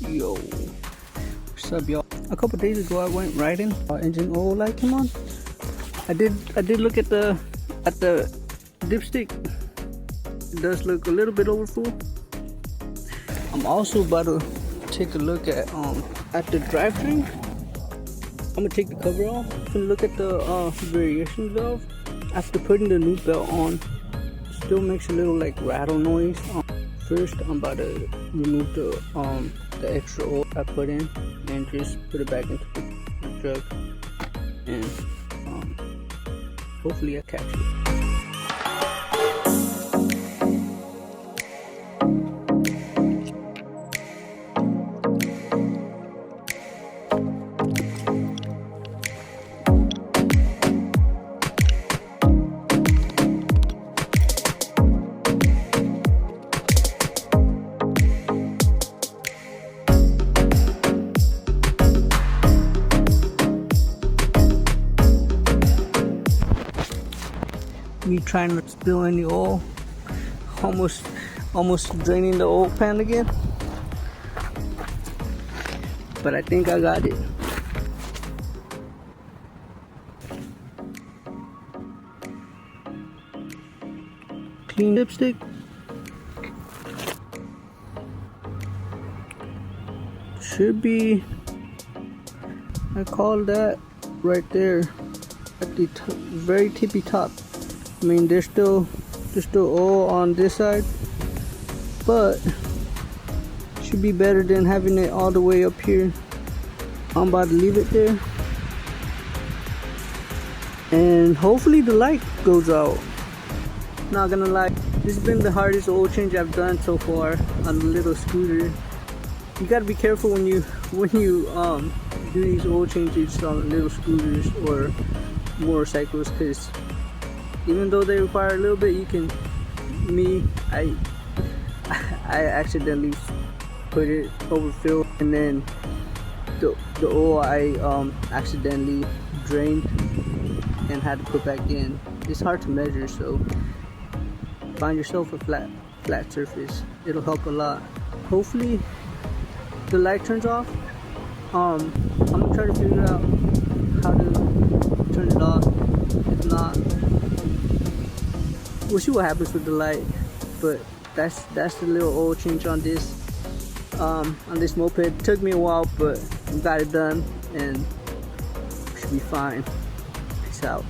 Yo, what's up, y'all? A couple days ago, I went riding. Engine oil light came on. I did look at the dipstick. It does look a little bit over full. I'm also about to take a look at the drivetrain. I'm gonna take the cover off and look at the variation valve. After putting the new belt on, still makes a little like rattle noise. First, I'm about to remove the extra oil I put in and just put it back into the truck, and hopefully I catch it. Me trying to spill any oil, almost draining the oil pan again, but I think I got it. Clean lipstick. Should be, I call that right there at the very tippy top. I mean, there's still oil on this side, but should be better than having it all the way up here. I'm about to leave it there, and hopefully the light goes out. Not gonna lie, this has been the hardest oil change I've done so far on the little scooter. You gotta be careful when you do these oil changes on little scooters or motorcycles, because even though they require a little bit, I accidentally put it overfilled, and then the oil I accidentally drained and had to put back in. It's hard to measure, so find yourself a flat surface. It'll help a lot. Hopefully the light turns off. I'm gonna try to figure out how to turn it off. If not, we'll see what happens with the light. But that's the little oil change on this moped. It took me a while, but we got it done and should be fine. Peace out.